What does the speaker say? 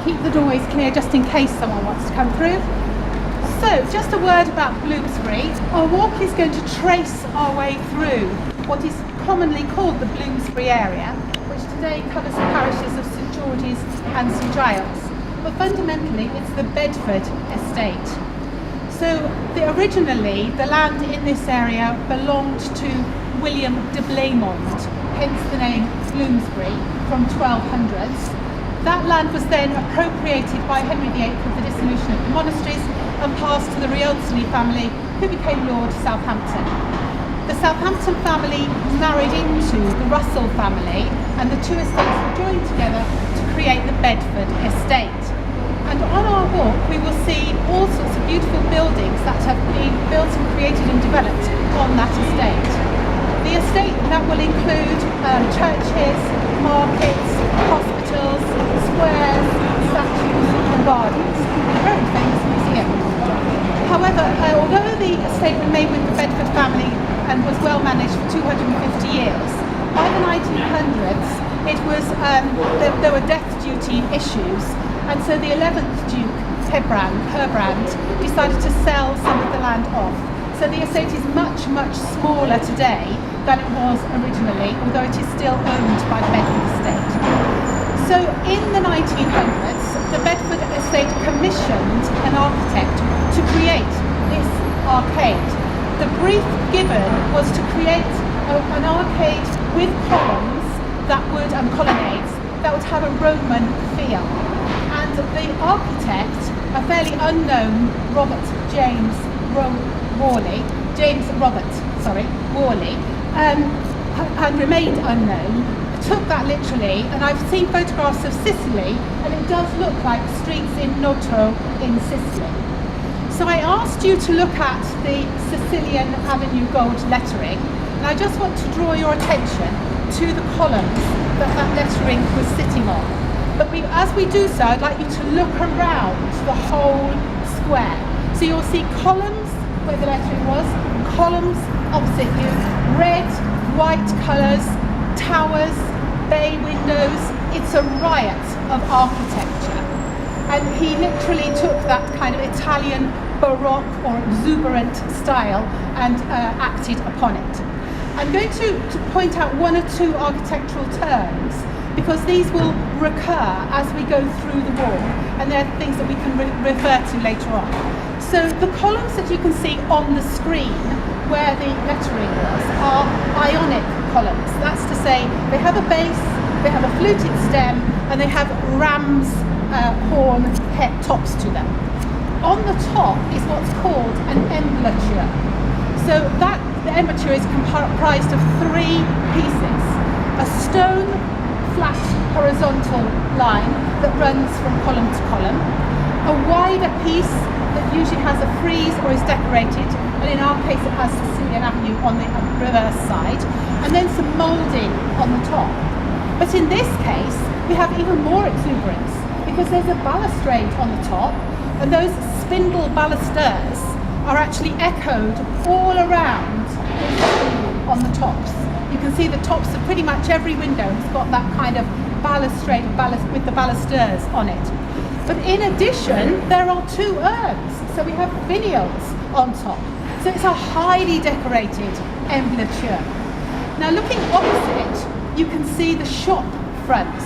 keep the doorways clear just in case someone wants to come through. So, just a word about Bloomsbury. Our walk is going to trace our way through what is commonly called the Bloomsbury area, which today covers the parishes of St George's and St Giles. But fundamentally, it's the Bedford estate. So, originally, the land in this area belonged to William de Blaymont, hence the name Bloomsbury, from 1200s. That land was then appropriated by Henry VIII with the dissolution of the monasteries and passed to the Wriothesley family, who became Lord Southampton. The Southampton family married into the Russell family, and the two estates were joined together to create the Bedford estate. And on our walk we will see all sorts of beautiful buildings that have been built and created and developed on that estate. The estate that will include churches, markets, hospitals, squares, statues and gardens. A very famous museum. However, although the estate remained with the Bedford family and was well managed for 250 years, by the 1900s it was there were death duty issues, and so the 11th Duke, Herbrand, decided to sell some of the land off. So the estate is much, much smaller today than it was originally, although it is still owned by the Bedford estate. So in the 1900s, the Bedford estate commissioned an architect to create this arcade. The brief given was to create an arcade with columns that would, and colonnades, that would have a Roman feel. And the architect, a fairly unknown Worley, and remained unknown, took that literally, and I've seen photographs of Sicily, and it does look like streets in Noto in Sicily. So I asked you to look at the Sicilian Avenue gold lettering, and I just want to draw your attention to the columns that lettering was sitting on. But as we do so, I'd like you to look around the whole square. So you'll see columns where the lettering was, columns opposite you, red, white colours, towers, bay windows. It's a riot of architecture. And he literally took that kind of Italian Baroque or exuberant style and acted upon it. I'm going to point out one or two architectural terms, because these will recur as we go through the walk, and they're things that we can refer to later on. So the columns that you can see on the screen where the lettering was are ionic columns. That's to say they have a base, they have a fluted stem, and they have ram's horn head tops to them. On the top is what's called an embouchure. So the embouchure is comprised of three pieces: a stone flat horizontal line that runs from column to column, a wider piece that usually has a frieze or is decorated, and in our case it has Sicilian Avenue on the reverse side, and then some moulding on the top. But in this case we have even more exuberance, because there's a balustrade on the top, and those spindle balusters are actually echoed all around on the tops. You can see the tops of pretty much every window has got that kind of balustrade with the balusters on it. But in addition, there are two urns, so we have finials on top. So it's a highly decorated embouchure. Now looking opposite, you can see the shop fronts.